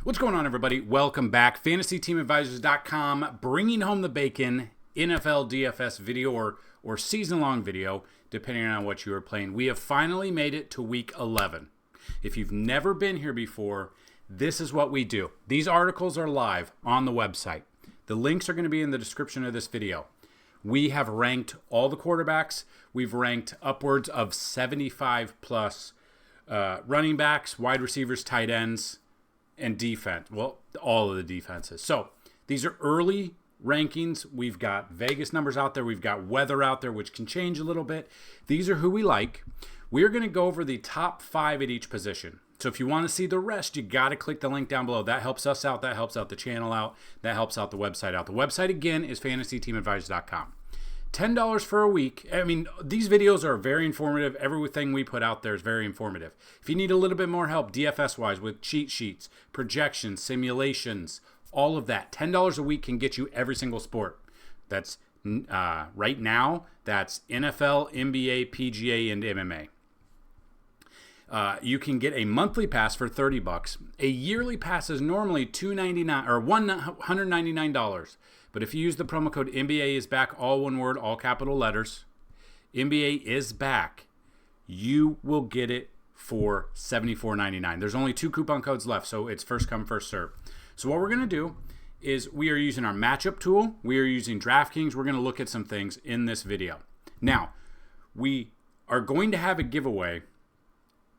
What's going on, everybody? Welcome back. FantasyTeamAdvisors.com, bringing home the bacon, NFL DFS video or season-long video, depending on what you are playing. We have finally made it to week 11. If you've never been here before, this is what we do. These articles are live on the website. The links are going to be in the description of this video. We have ranked all the quarterbacks. We've ranked upwards of 75 plus running backs, wide receivers, tight ends, and defense. Well, all of the defenses. So these are early rankings. We've got Vegas numbers out there. We've got weather out there, which can change a little bit. These are who we like. We're going to go over the top 5 at each position. So if you want to see the rest, you got to click the link down below. That helps us out. That helps out the channel out. That helps out the website out. The website, again, is FantasyTeamAdvisors.com. $10 for a week. I mean, these videos are very informative. Everything we put out there is very informative. If you need a little bit more help DFS-wise with cheat sheets, projections, simulations, all of that, $10 a week can get you every single sport. That's right now, that's NFL, NBA, PGA, and MMA. You can get a monthly pass for $30. A yearly pass is normally $299 or $199. But if you use the promo code NBA is back, all one word, all capital letters, NBA is back, you will get it for $74.99. There's only 2 coupon codes left, so it's first come, first serve. So what we're going to do is we are using our matchup tool. We are using DraftKings. We're going to look at some things in this video. Now, we are going to have a giveaway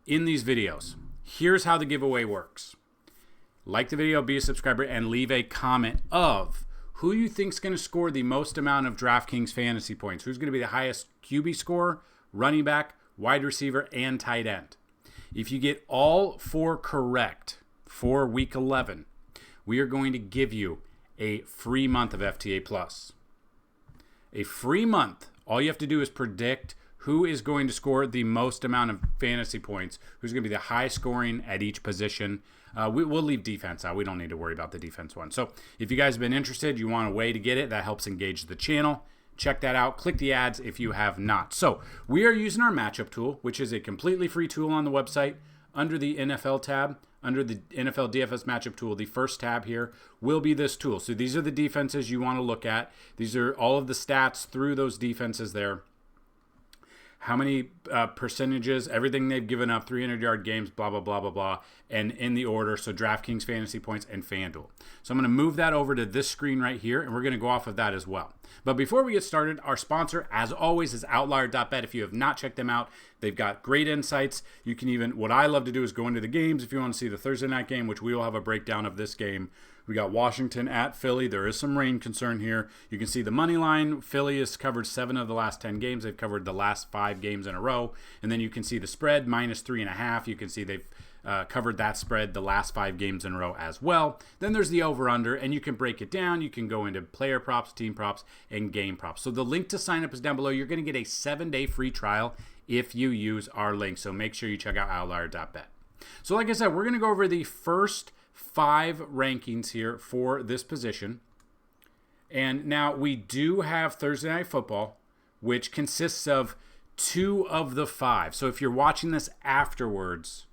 in these videos. Here's how the giveaway works. Like the video, be a subscriber, and leave a comment of who you think is going to score the most amount of DraftKings fantasy points. Who's going to be the highest QB score, running back, wide receiver, and tight end. If you get all 4 correct for week 11, we are going to give you a free month of FTA+. A free month. All you have to do is predict who is going to score the most amount of fantasy points, who's going to be the high scoring at each position. We'll leave defense out. We don't need to worry about the defense one. So if you guys have been interested, you want a way to get it, that helps engage the channel. Check that out. Click the ads if you have not. So we are using our matchup tool, which is a completely free tool on the website. Under the NFL tab, under the NFL DFS matchup tool, the first tab here will be this tool. So these are the defenses you want to look at. These are all of the stats through those defenses there. How many percentages, everything they've given up, 300-yard games, blah, blah, blah, blah, blah, and in the order, so DraftKings Fantasy Points and FanDuel. So I'm going to move that over to this screen right here, and we're going to go off of that as well. But before we get started, our sponsor, as always, is Outlier.bet. If you have not checked them out, they've got great insights. You can even, what I love to do is go into the games. If you want to see the Thursday night game, which we will have a breakdown of this game, we got Washington at Philly. There is some rain concern here. You can see the money line. Philly has covered 7 of the last 10 games. They've covered the last 5 games in a row. And then you can see the spread, -3.5. You can see they've covered that spread the last 5 games in a row as well. Then there's the over-under, and you can break it down. You can go into player props, team props, and game props. So the link to sign up is down below. You're going to get a 7-day free trial if you use our link. So make sure you check out Outlier.bet. So like I said, we're going to go over the first 5 rankings here for this position. And now we do have Thursday Night Football, which consists of 2 of the 5. So if you're watching this afterwards,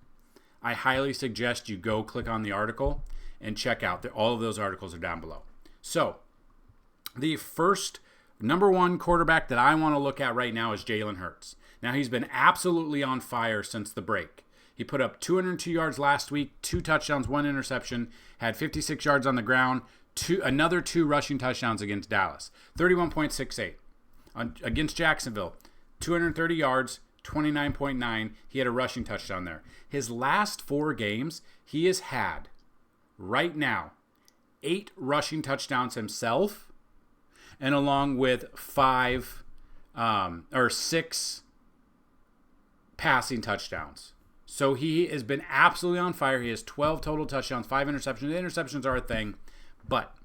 I highly suggest you go click on the article and check out. All of those articles are down below. So the first number 1 quarterback that I want to look at right now is Jalen Hurts. Now he's been absolutely on fire since the break. He put up 202 yards last week, 2 touchdowns, 1 interception, had 56 yards on the ground, another 2 rushing touchdowns against Dallas, 31.68. Against Jacksonville, 230 yards, 29.9. He had a rushing touchdown there. His last 4 games, he has had, right now, 8 rushing touchdowns himself, and along with 6 passing touchdowns. So he has been absolutely on fire. He has 12 total touchdowns, 5 interceptions. The interceptions are a thing, but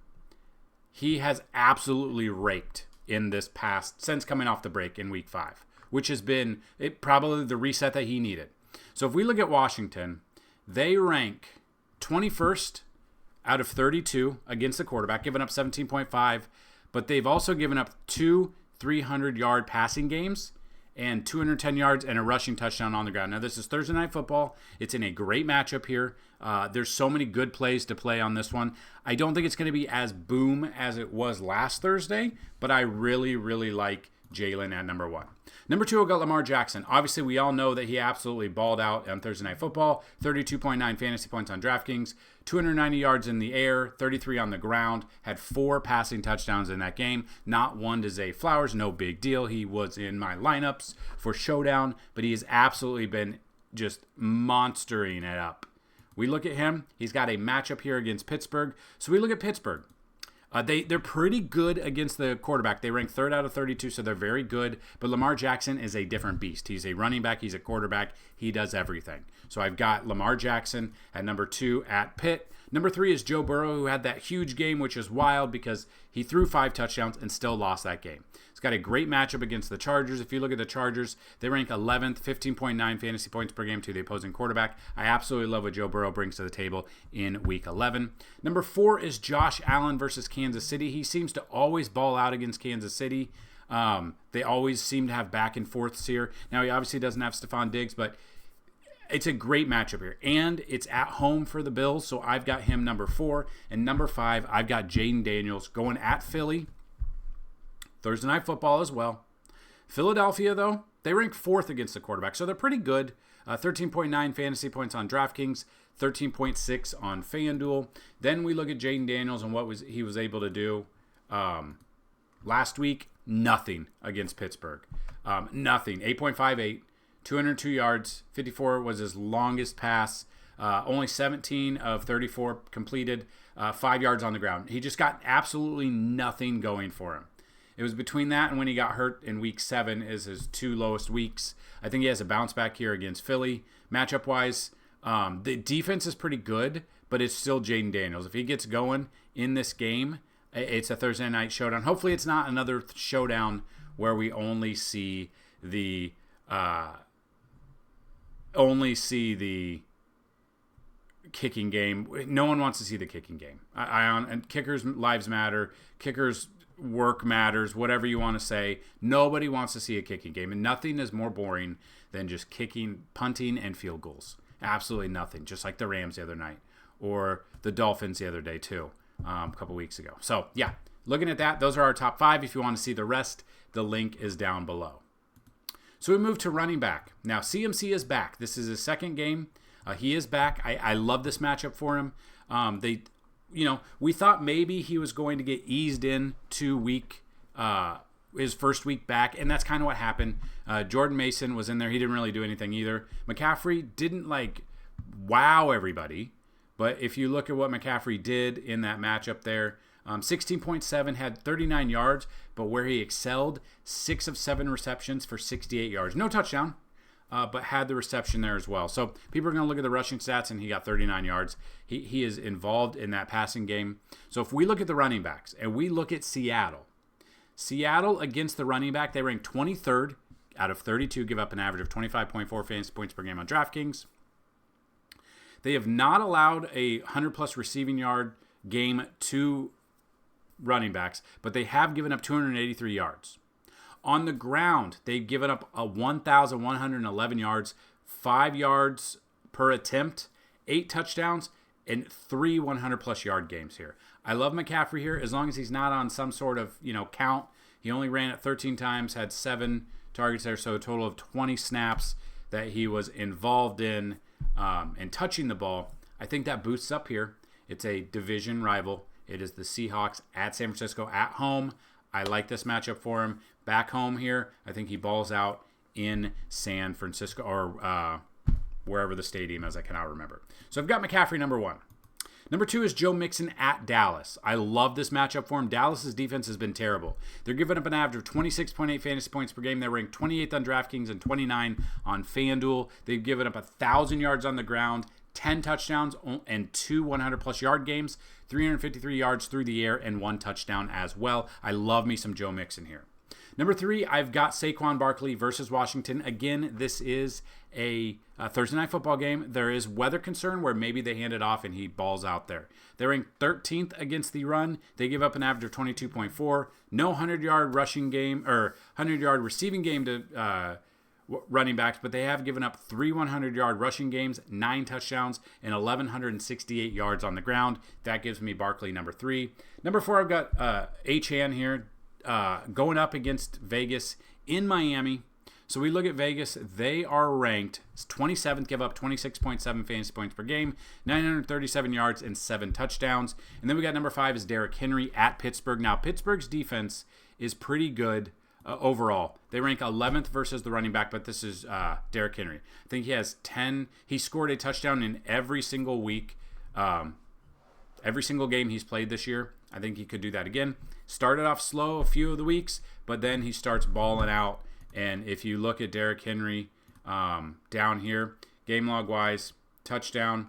he has absolutely raked in this past, since coming off the break in week 5, which has been probably the reset that he needed. So if we look at Washington, they rank 21st out of 32 against the quarterback, giving up 17.5, but they've also given up 2 300-yard passing games and 210 yards and a rushing touchdown on the ground. Now, this is Thursday Night Football. It's in a great matchup here. There's so many good plays to play on this one. I don't think it's going to be as boom as it was last Thursday, but I really, really like Jalen at number 1. Number 2, I got Lamar Jackson. Obviously, we all know that he absolutely balled out on Thursday Night Football. 32.9 fantasy points on DraftKings, 290 yards in the air, 33 on the ground, had 4 passing touchdowns in that game. Not one to Zay Flowers, no big deal. He was in my lineups for Showdown, but he has absolutely been just monstering it up. We look at him. He's got a matchup here against Pittsburgh. So we look at Pittsburgh. They're pretty good against the quarterback. They rank 3rd out of 32, so they're very good. But Lamar Jackson is a different beast. He's a running back. He's a quarterback. He does everything. So I've got Lamar Jackson at number 2 at Pitt. Number 3 is Joe Burrow, who had that huge game, which is wild because he threw 5 touchdowns and still lost that game. He's got a great matchup against the Chargers. If you look at the Chargers, they rank 11th, 15.9 fantasy points per game to the opposing quarterback. I absolutely love what Joe Burrow brings to the table in Week 11. Number 4 is Josh Allen versus Kansas City. He seems to always ball out against Kansas City. They always seem to have back and forths here. Now, he obviously doesn't have Stephon Diggs, but it's a great matchup here. And it's at home for the Bills, so I've got him number 4. And number 5, I've got Jaden Daniels going at Philly. Thursday Night Football as well. Philadelphia, though, they rank 4th against the quarterback, so they're pretty good. 13.9 fantasy points on DraftKings, 13.6 on FanDuel. Then we look at Jaden Daniels and what he was able to do last week. Nothing against Pittsburgh. Nothing. 8.58. 202 yards, 54 was his longest pass, only 17 of 34 completed, 5 yards on the ground. He just got absolutely nothing going for him. It was between that and when he got hurt in Week 7 is his 2 lowest weeks. I think he has a bounce back here against Philly. Matchup-wise, the defense is pretty good, but it's still Jaden Daniels. If he gets going in this game, it's a Thursday night showdown. Hopefully it's not another showdown where we only see the kicking game. No one wants to see the kicking game. And kickers' lives matter. Kickers' work matters. Whatever you want to say. Nobody wants to see a kicking game, and nothing is more boring than just kicking, punting, and field goals. Absolutely nothing. Just like the Rams the other night, or the Dolphins the other day too, a couple weeks ago. So yeah, looking at that, those are our top 5. If you want to see the rest, the link is down below. So we move to running back. Now, CMC is back. This is his second game. He is back. I love this matchup for him. We thought maybe he was going to get eased in his first week back, and that's kind of what happened. Jordan Mason was in there. He didn't really do anything either. McCaffrey didn't wow everybody, but if you look at what McCaffrey did in that matchup there, 16.7, had 39 yards, but where he excelled, 6 of 7 receptions for 68 yards. No touchdown, but had the reception there as well. So people are going to look at the rushing stats, and he got 39 yards. He is involved in that passing game. So if we look at the running backs, and we look at Seattle against the running back, they rank 23rd out of 32, give up an average of 25.4 fantasy points per game on DraftKings. They have not allowed a 100-plus receiving yard game to running backs, but they have given up 283 yards. On the ground, they've given up 1,111 yards, 5 yards per attempt, 8 touchdowns, and 3 100-plus yard games here. I love McCaffrey here as long as he's not on some sort of count. He only ran it 13 times, had 7 targets there, so a total of 20 snaps that he was involved in and touching the ball. I think that boosts up here. It's a division rival. It is the Seahawks at San Francisco at home. I like this matchup for him. Back home here, I think he balls out in San Francisco or wherever the stadium is. I cannot remember. So I've got McCaffrey number 1. Number 2 is Joe Mixon at Dallas. I love this matchup for him. Dallas's defense has been terrible. They're giving up an average of 26.8 fantasy points per game. They're ranked 28th on DraftKings and 29 on FanDuel. They've given up 1,000 yards on the ground, 10 touchdowns, and 2 100-plus yard games, 353 yards through the air, and 1 touchdown as well. I love me some Joe Mixon here. Number 3, I've got Saquon Barkley versus Washington. Again, this is a Thursday night football game. There is weather concern where maybe they hand it off and he balls out there. They're ranked 13th against the run. They give up an average of 22.4. No 100-yard rushing game or 100-yard receiving game to running backs, but they have given up 3 100-yard rushing games, 9 touchdowns, and 1,168 yards on the ground. That gives me Barkley number 3. Number 4, I've got Achane here going up against Vegas in Miami. So we look at Vegas. They are ranked 27th, give up 26.7 fantasy points per game, 937 yards, and 7 touchdowns. And then we got number 5 is Derrick Henry at Pittsburgh. Now, Pittsburgh's defense is pretty good overall. They rank 11th versus the running back, but this is Derrick Henry. I think he has 10. He scored a touchdown in every single week, every single game he's played this year. I think he could do that again. Started off slow a few of the weeks, but then he starts balling out. And if you look at Derrick Henry down here, game log wise, touchdown,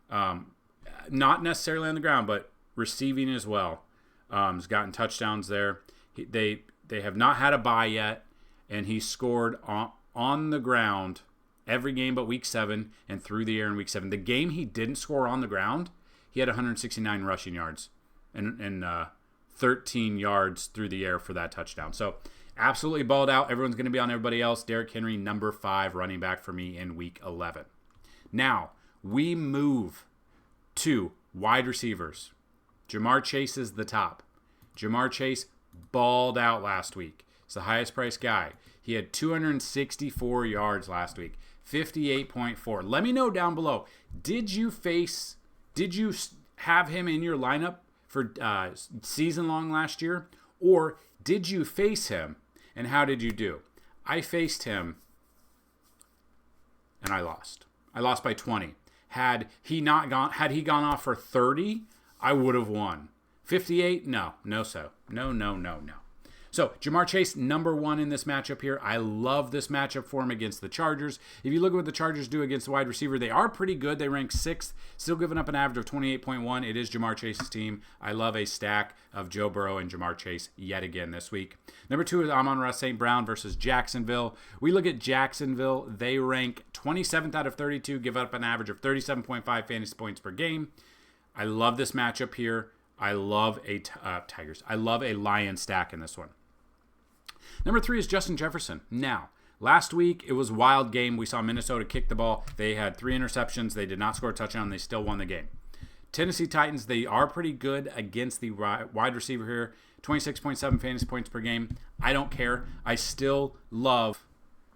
not necessarily on the ground, but receiving as well. He's gotten touchdowns there. They have not had a bye yet, and he scored on the ground every game but week 7 and through the air in week 7. The game he didn't score on the ground, he had 169 rushing yards and 13 yards through the air for that touchdown. So absolutely balled out. Everyone's going to be on everybody else. Derrick Henry, number 5 running back for me in week 11. Now, we move to wide receivers. Jamar Chase is the top. Jamar Chase balled out last week. He's the highest priced guy. He had 264 yards last week, 58.4. Let me know down below. Did you have him in your lineup for season long last year? Or did you face him? And how did you do? I faced him, and I lost. I lost by 20. Had he gone off for 30, I would have won. 58, no. So, Jamar Chase, number 1 in this matchup here. I love this matchup for him against the Chargers. If you look at what the Chargers do against the wide receiver, they are pretty good. They rank 6th, still giving up an average of 28.1. It is Jamar Chase's team. I love a stack of Joe Burrow and Jamar Chase yet again this week. Number 2 is Amon-Ra St. Brown versus Jacksonville. We look at Jacksonville. They rank 27th out of 32, give up an average of 37.5 fantasy points per game. I love this matchup here. I love a Tigers. I love a Lion stack in this one. Number 3 is Justin Jefferson. Now, last week it was a wild game. We saw Minnesota kick the ball. They had 3 interceptions. They did not score a touchdown. They still won the game. Tennessee Titans, they are pretty good against the wide receiver here. 26.7 fantasy points per game. I don't care. I still love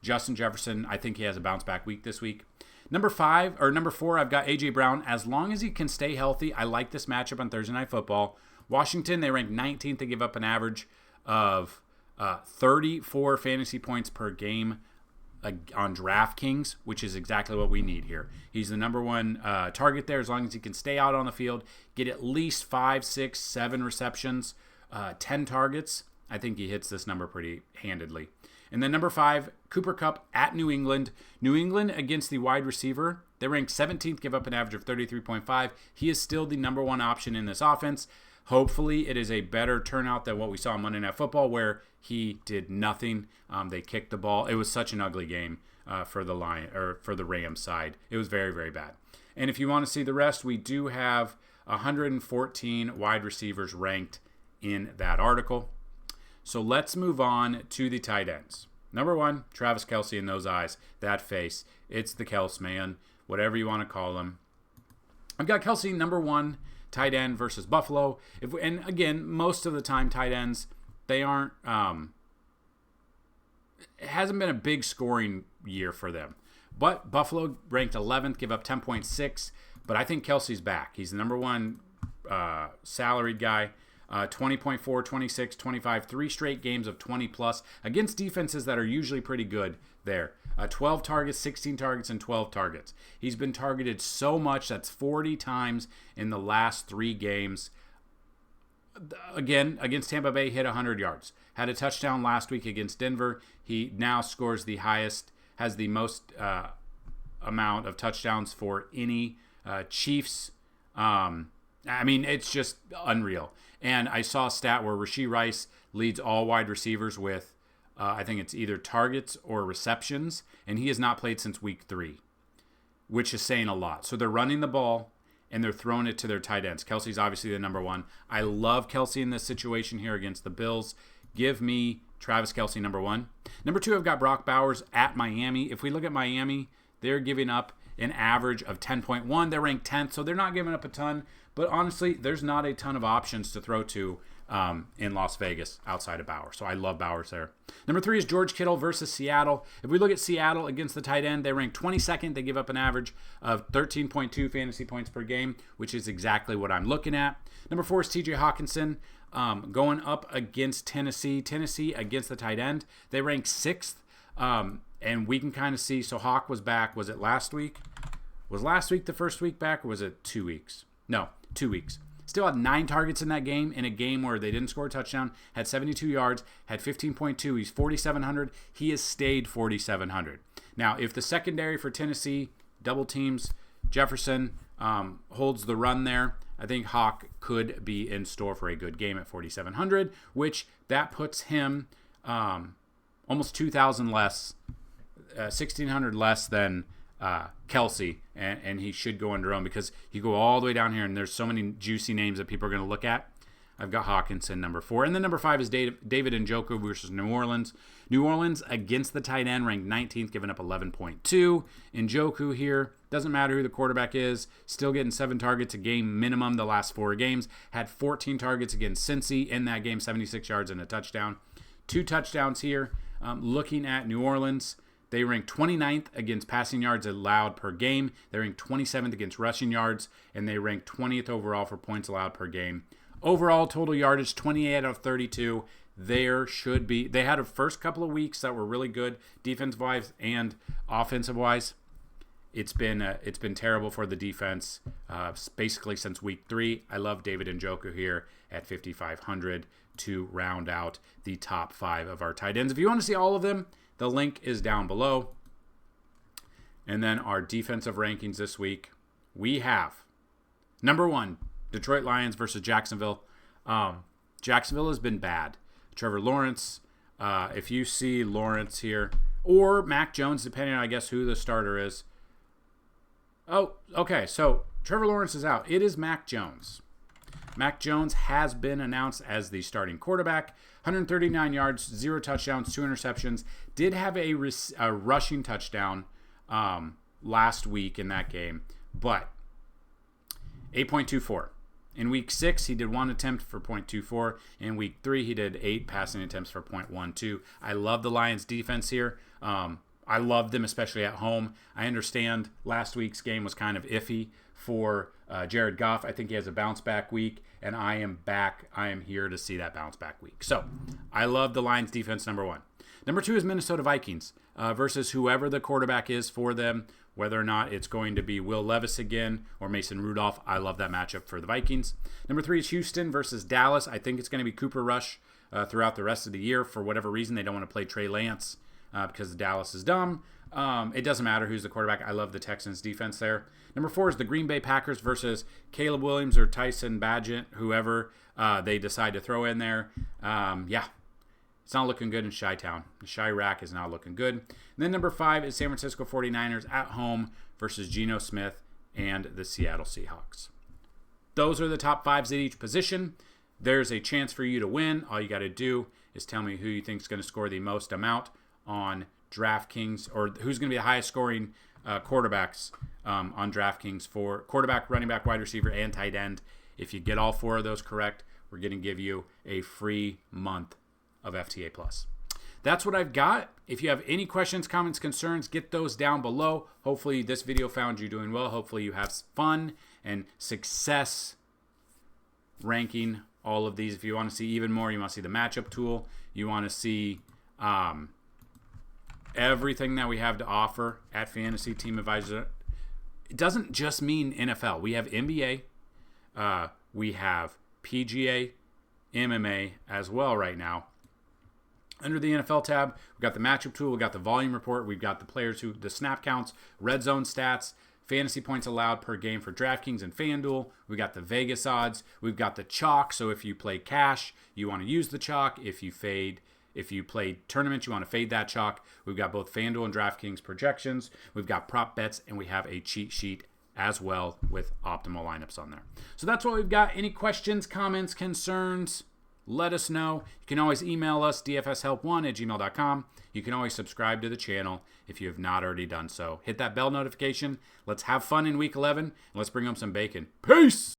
Justin Jefferson. I think he has a bounce back week this week. Number 4, I've got A.J. Brown. As long as he can stay healthy, I like this matchup on Thursday Night Football. Washington, they rank 19th. They give up an average of 34 fantasy points per game on DraftKings, which is exactly what we need here. He's the number 1 target there as long as he can stay out on the field, get at least 5, 6, 7 receptions, 10 targets. I think he hits this number pretty handedly. And then number 5, Cooper Kupp at New England. New England against the wide receiver. They rank 17th, give up an average of 33.5. He is still the number 1 option in this offense. Hopefully, it is a better turnout than what we saw on Monday Night Football, where he did nothing. They kicked the ball. It was such an ugly game for the Rams side. It was very, very bad. And if you want to see the rest, we do have 114 wide receivers ranked in that article. So let's move on to the tight ends. Number 1, Travis Kelce in those eyes, that face. It's the Kels man, whatever you want to call him. I've got Kelce number 1 tight end versus Buffalo. And again, most of the time tight ends, they aren't. It hasn't been a big scoring year for them. But Buffalo ranked 11th, give up 10.6. But I think Kelce's back. He's the number 1 salaried guy. 20.4, 26, 25, 3 straight games of 20 plus against defenses that are usually pretty good there. 12 targets, 16 targets, and 12 targets. He's been targeted so much. That's 40 times in the last 3 games. Again, against Tampa Bay, hit 100 yards. Had a touchdown last week against Denver. He now scores the highest, has the most amount of touchdowns for any Chiefs. It's just unreal. And I saw a stat where Rashee Rice leads all wide receivers with, I think it's either targets or receptions, and he has not played since week 3, which is saying a lot. So they're running the ball, and they're throwing it to their tight ends. Kelce's obviously the number 1. I love Kelce in this situation here against the Bills. Give me Travis Kelce, number 1. Number 2, I've got Brock Bowers at Miami. If we look at Miami, they're giving up an average of 10.1. They're ranked 10th, so they're not giving up a ton. But honestly, there's not a ton of options to throw to in Las Vegas outside of Bowers. So I love Bowers there. Number 3 is George Kittle versus Seattle. If we look at Seattle against the tight end, they rank 22nd. They give up an average of 13.2 fantasy points per game, which is exactly what I'm looking at. Number 4 is TJ Hawkinson going up against Tennessee. Tennessee against the tight end, they rank 6th. And we can kind of see, so Hawk was back. Was it last week? Was last week the first week back, or was it 2 weeks? No, 2 weeks. Still had 9 targets in that game, in a game where they didn't score a touchdown, had 72 yards, had 15.2. He's 4,700. He has stayed 4,700. Now, if the secondary for Tennessee double teams Jefferson, holds the run there, I think Hawk could be in store for a good game at 4,700, which that puts him almost 2,000 less, 1,600 less than Kelce, and he should go under own because you go all the way down here and there's so many juicy names that people are going to look at. I've got Hawkinson, number 4. And then number 5 is David Njoku versus New Orleans. New Orleans against the tight end, ranked 19th, giving up 11.2. Njoku here, doesn't matter who the quarterback is, still getting 7 targets a game minimum the last 4 games. Had 14 targets against Cincy in that game, 76 yards and a touchdown. 2 touchdowns here. Looking at New Orleans, they rank 29th against passing yards allowed per game. They rank 27th against rushing yards, and they rank 20th overall for points allowed per game. Overall total yardage, 28 out of 32. They had a first couple of weeks that were really good defensive-wise and offensive-wise. It's been terrible for the defense basically since week 3. I love David Njoku here at 5,500 to round out the top 5 of our tight ends. If you want to see all of them, the link is down below. And then our defensive rankings this week, we have number 1, Detroit Lions versus Jacksonville. Jacksonville has been bad. Trevor Lawrence, if you see Lawrence here, or Mac Jones, depending on, I guess, who the starter is. Oh, okay, so Trevor Lawrence is out. It is Mac Jones. Mac Jones has been announced as the starting quarterback. 139 yards, 0 touchdowns, 2 interceptions. Did have a rushing touchdown last week in that game, but 8.24. In week 6, he did 1 attempt for 0.24. In week 3, he did 8 passing attempts for 0.12. I love the Lions' defense here. I love them, especially at home. I understand last week's game was kind of iffy for Jared Goff. I think he has a bounce-back week, and I am back. I am here to see that bounce-back week. So I love the Lions' defense, number 1. Number 2 is Minnesota Vikings versus whoever the quarterback is for them, whether or not it's going to be Will Levis again or Mason Rudolph. I love that matchup for the Vikings. Number 3 is Houston versus Dallas. I think it's going to be Cooper Rush throughout the rest of the year. For whatever reason, they don't want to play Trey Lance because Dallas is dumb. It doesn't matter who's the quarterback. I love the Texans' defense there. Number 4 is the Green Bay Packers versus Caleb Williams or Tyson Bagent, whoever they decide to throw in there. It's not looking good in Chi-Town. The Chirac is not looking good. And then number 5 is San Francisco 49ers at home versus Geno Smith and the Seattle Seahawks. Those are the top 5s at each position. There's a chance for you to win. All you got to do is tell me who you think is going to score the most amount on DraftKings, or who's going to be the highest scoring quarterbacks on DraftKings for quarterback, running back, wide receiver, and tight end. If you get all 4 of those correct, we're going to give you a free month of FTA Plus. That's what I've got. If you have any questions, comments, concerns, get those down below. Hopefully this video found you doing well. Hopefully you have fun and success ranking all of these. If you want to see even more, you want to see the matchup tool, you want to see everything that we have to offer at Fantasy Team Advisor. It doesn't just mean NFL. We have NBA, we have PGA, MMA as well right now. Under the NFL tab, we've got the matchup tool, we've got the volume report, we've got the players the snap counts, red zone stats, fantasy points allowed per game for DraftKings and FanDuel. We've got the Vegas odds. We've got the chalk. So if you play cash, you want to use the chalk. If you play tournaments, you want to fade that chalk. We've got both FanDuel and DraftKings projections. We've got prop bets, and we have a cheat sheet as well with optimal lineups on there. So that's what we've got. Any questions, comments, concerns? let us know. You can always email us, dfshelp1@gmail.com. You can always subscribe to the channel if you have not already done so. Hit that bell notification. Let's have fun in Week 11, and let's bring home some bacon. Peace!